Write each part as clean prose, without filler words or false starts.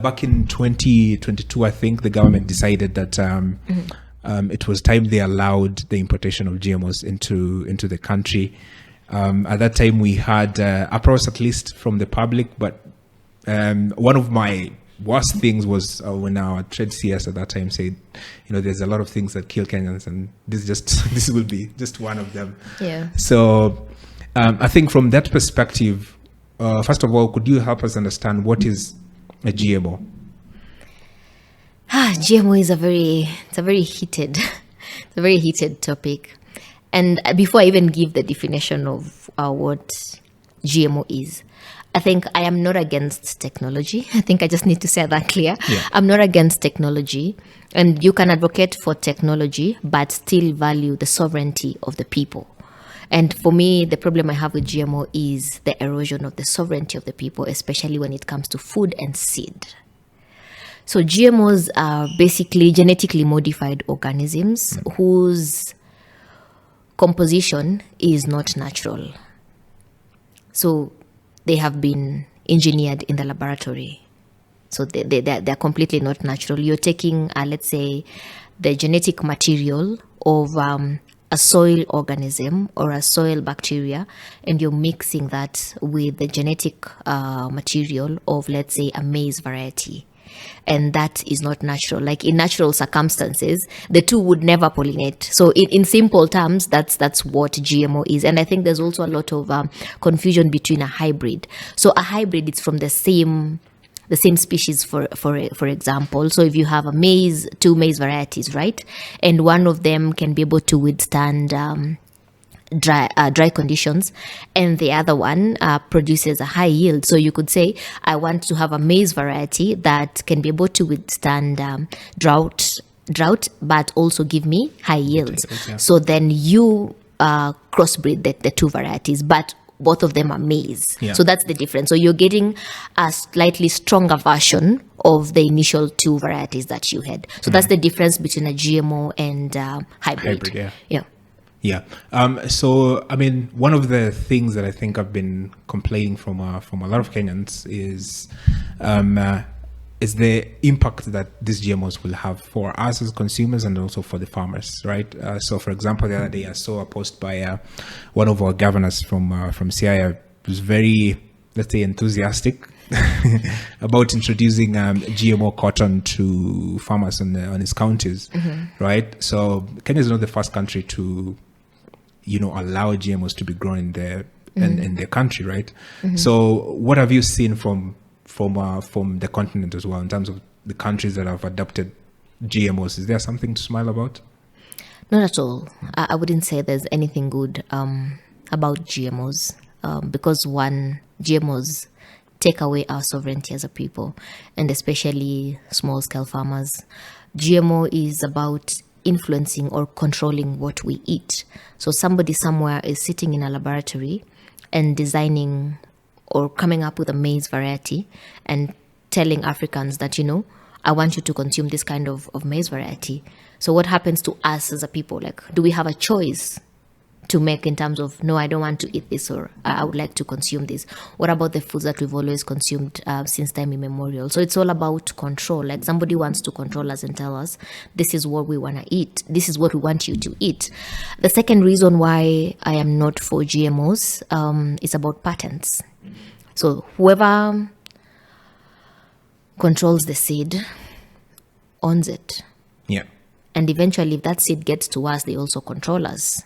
Back in 2022, I think the government decided that it was time they allowed the importation of GMOs into the country. At that time, we had approach at least from the public, but one of my worst things was when our trade CS at that time said, there's a lot of things that kill Kenyans, and this will be just one of them. Yeah. So I think from that perspective, first of all, could you help us understand what is a GMO? GMO is a very heated topic. And before I even give the definition of what GMO is, I think I am not against technology. I think I just need to say that clear. Yeah. I'm not against technology, and you can advocate for technology, but still value the sovereignty of the people. And for me, the problem I have with GMO is the erosion of the sovereignty of the people, especially when it comes to food and seed. So GMOs are basically genetically modified organisms whose composition is not natural. So they have been engineered in the laboratory. So they're completely not natural. You're taking, let's say, the genetic material of a soil organism or a soil bacteria, and you're mixing that with the genetic material of, let's say, a maize variety. And that is not natural. Like in natural circumstances, the two would never pollinate. So in simple terms, that's what GMO is. And I think there's also a lot of confusion between a hybrid. So a hybrid is from the same species, for example. So if you have two maize varieties, right, and one of them can be able to withstand dry conditions, and the other one produces a high yield. So you could say, I want to have a maize variety that can be able to withstand drought, but also give me high yields. Yeah. So then you crossbreed the two varieties, but both of them are maize. Yeah. So that's the difference. So you're getting a slightly stronger version of the initial two varieties that you had. So that's the difference between a GMO and hybrid. Yeah. Yeah. So, I mean, one of the things that I think I've been complaining from a lot of Kenyans is the impact that these GMOs will have for us as consumers and also for the farmers, right? So, for example, the other day I saw a post by one of our governors from CIA, who's very, let's say, enthusiastic about introducing GMO cotton to farmers on his counties, right? So, Kenya is not the first country to allow GMOs to be grown in their country, right? So what have you seen from the continent as well in terms of the countries that have adopted GMOs? Is there something to smile about? Not at all. I wouldn't say there's anything good about GMOs because one, GMOs take away our sovereignty as a people, and especially small-scale farmers. GMO is about influencing or controlling what we eat. So somebody somewhere is sitting in a laboratory and designing or coming up with a maize variety and telling Africans that, I want you to consume this kind of maize variety. So what happens to us as a people? Like, do we have a choice to make in terms of, no, I don't want to eat this, or I would like to consume this? What about the foods that we've always consumed since time immemorial? So it's all about control. Like somebody wants to control us and tell us, this is what we want to eat. This is what we want you to eat. The second reason why I am not for GMOs is about patents. So whoever controls the seed owns it. Yeah. And eventually, if that seed gets to us, they also control us.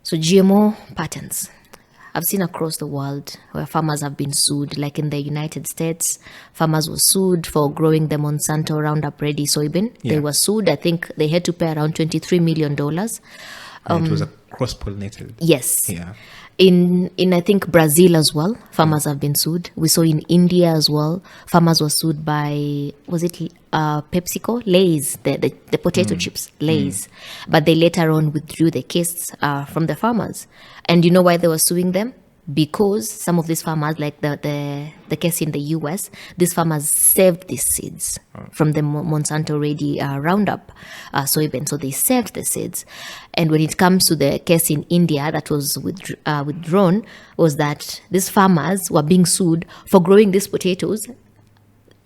So GMO patents, I've seen across the world where farmers have been sued. Like in the United States, farmers were sued for growing the Monsanto Roundup Ready soybean. Yeah. They were sued. I think they had to pay around $23 million. It was a cross-pollinated. Yes. Yeah. In I think Brazil as well, farmers have been sued. We saw in India as well, farmers were sued by, was it PepsiCo? Lay's, the potato chips, Lay's. But they later on withdrew the case from the farmers. And you know why they were suing them? Because some of these farmers, like the case in the US, these farmers saved these seeds from the Monsanto Ready Roundup soybean. So they saved the seeds. And when it comes to the case in India that was withdrawn, was that these farmers were being sued for growing these potatoes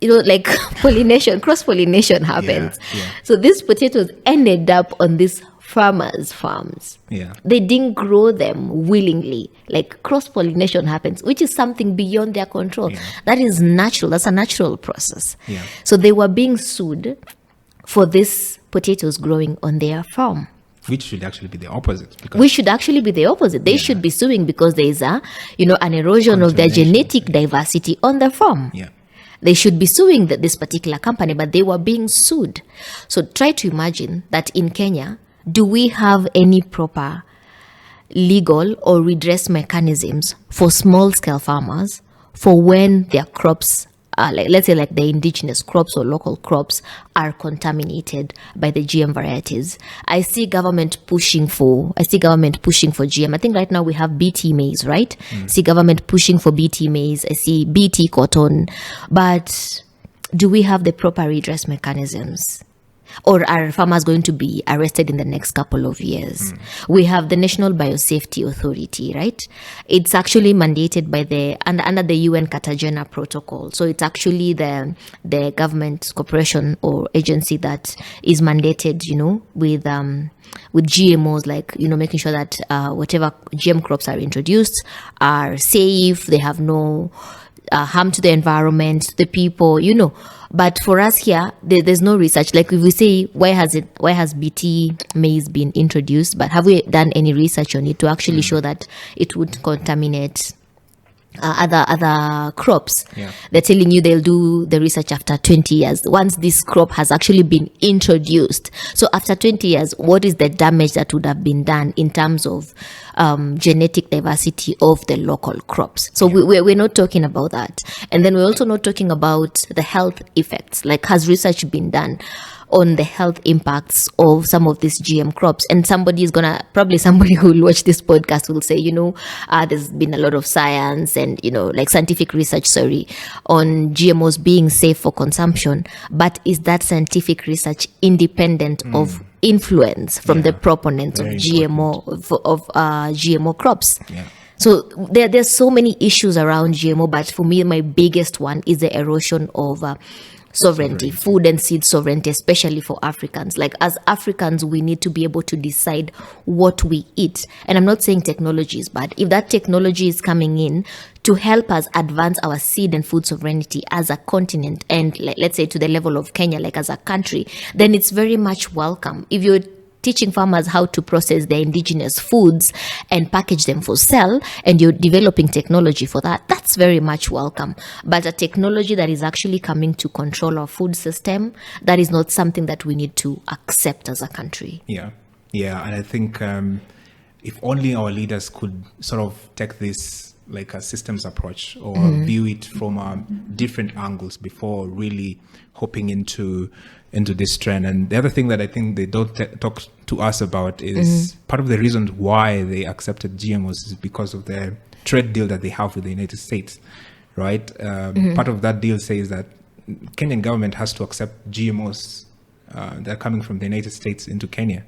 like cross pollination happens. Yeah. So these potatoes ended up on these farmers' farms. Yeah. They didn't grow them willingly. Like cross pollination happens, which is something beyond their control. Yeah. That is natural. That's a natural process. Yeah. So they were being sued for these potatoes growing on their farm. Which should actually be the opposite. Because We should actually be the opposite. They should be suing because there is an erosion of their Contamination. genetic diversity on the farm. Yeah. They should be suing this particular company, but they were being sued. So try to imagine that in Kenya, do we have any proper legal or redress mechanisms for small-scale farmers for when their crops are, let's say the indigenous crops or local crops are contaminated by the GM varieties? I see government pushing for GM. I think right now we have BT maize, right? I see government pushing for BT maize. I see BT cotton. But do we have the proper redress mechanisms? Or are farmers going to be arrested in the next couple of years? We have the National Biosafety Authority, right? It's actually mandated by under the UN Cartagena Protocol. So it's actually the government corporation or agency that is mandated, with GMOs, making sure that whatever GM crops are introduced are safe, they have no harm to the environment, the people, But for us here, there's no research. Like if we say, why has BT maize been introduced? But have we done any research on it to actually show that it would contaminate other crops? Yeah. They're telling you they'll do the research after 20 years, once this crop has actually been introduced. So after 20 years, what is the damage that would have been done in terms of genetic diversity of the local crops? So we're not talking about that. And then we're also not talking about the health effects. Like, has research been done on the health impacts of some of these GM crops? And somebody who will watch this podcast will say, there's been a lot of science and, scientific research, on GMOs being safe for consumption. But is that scientific research independent of influence from the proponents of GMO crops? Yeah. So there's so many issues around GMO, but for me, my biggest one is the erosion of sovereignty, food and seed sovereignty, especially for Africans. Like, as Africans, we need to be able to decide what we eat. And I'm not saying technology is bad. If that technology is coming in to help us advance our seed and food sovereignty as a continent, and let's say to the level of Kenya, like as a country, then it's very much welcome. If you're teaching farmers how to process their indigenous foods and package them for sale, and you're developing technology for that, that's very much welcome. But a technology that is actually coming to control our food system, that is not something that we need to accept as a country. Yeah. And I think if only our leaders could sort of take this like a systems approach, or view it from different angles before really hopping into this trend. And the other thing that I think they don't talk to us about is part of the reason why they accepted GMOs is because of the trade deal that they have with the United States, right? Part of that deal says that Kenyan government has to accept GMOs that are coming from the United States into Kenya,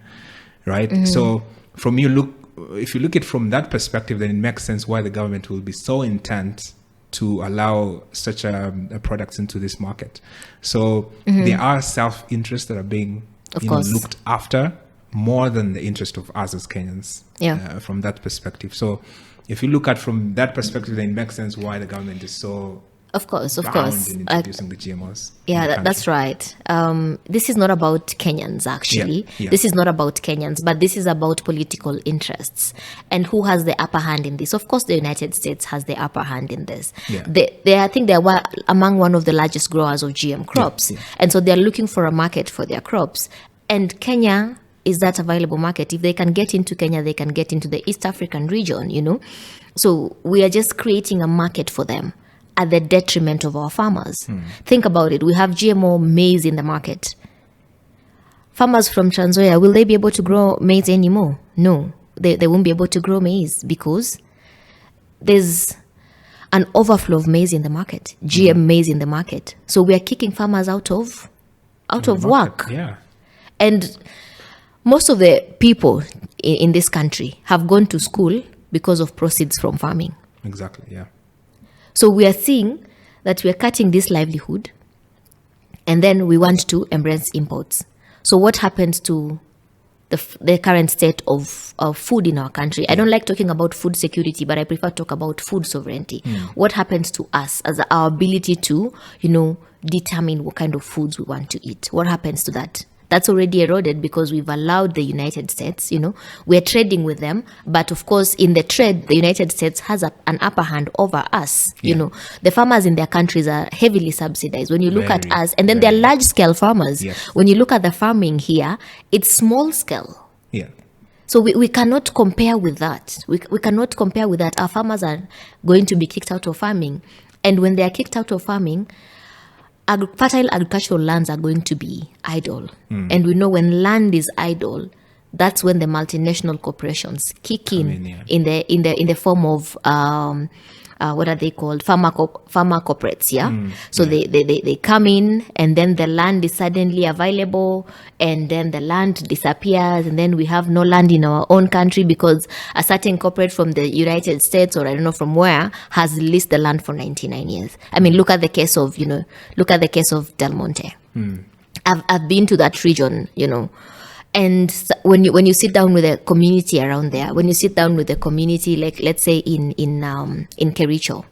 right? So if you look at it from that perspective, then it makes sense why the government will be so intent to allow such a products into this market. So there are self-interests that are being looked after more than the interest of us as Kenyans from that perspective. So if you look at from that perspective, then it makes sense why the government is so Of course. in introducing the GMOs. Yeah, that's right. This is not about Kenyans, actually. Yeah. This is not about Kenyans, but this is about political interests and who has the upper hand in this. Of course, the United States has the upper hand in this. Yeah. I think they were among one of the largest growers of GM crops. Yeah. And so they're looking for a market for their crops. And Kenya is that available market. If they can get into Kenya, they can get into the East African region, So we are just creating a market for them at the detriment of our farmers. Think about it. We have GMO maize in the market. Farmers from Trans Nzoia, will they be able to grow maize anymore? No, they won't be able to grow maize because there's an overflow of maize in the market, GM maize in the market. So we are kicking farmers out of work. Yeah. And most of the people in this country have gone to school because of proceeds from farming. Exactly, yeah. So we are seeing that we are cutting this livelihood And then we want to embrace imports. So what happens to the current state of food in our country? I don't like talking about food security, but I prefer to talk about food sovereignty. What happens to us as our ability to, determine what kind of foods we want to eat? What happens to that? That's already eroded because we've allowed the United States, we're trading with them. But of course, in the trade, the United States has an upper hand over us. The farmers in their countries are heavily subsidized. When you look at us, and then they're large scale farmers. Yes. When you look at the farming here, it's small scale. Yeah. So we cannot compare with that. We cannot compare with that. Our farmers are going to be kicked out of farming. And when they are kicked out of farming, fertile agricultural lands are going to be idle. And we know when land is idle, that's when the multinational corporations kick in the form of what are they called? Farmer corporates, So they come in, and then the land is suddenly available, and then the land disappears, and then we have no land in our own country because a certain corporate from the United States, or I don't know from where, has leased the land for 99 years. I mean, look at the case of Del Monte. I've been to that region, And when you sit down with a community around there, when you sit down with a community, like let's say in Kericho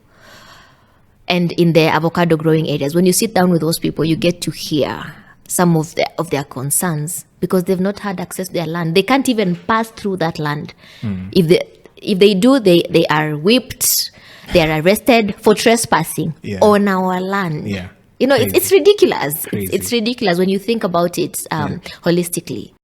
and in the avocado growing areas, when you sit down with those people, you get to hear some of their concerns because they've not had access to their land. They can't even pass through that land. If they do, they are whipped, they are arrested for trespassing on our land. Yeah. It's ridiculous. Crazy. It's ridiculous when you think about it holistically.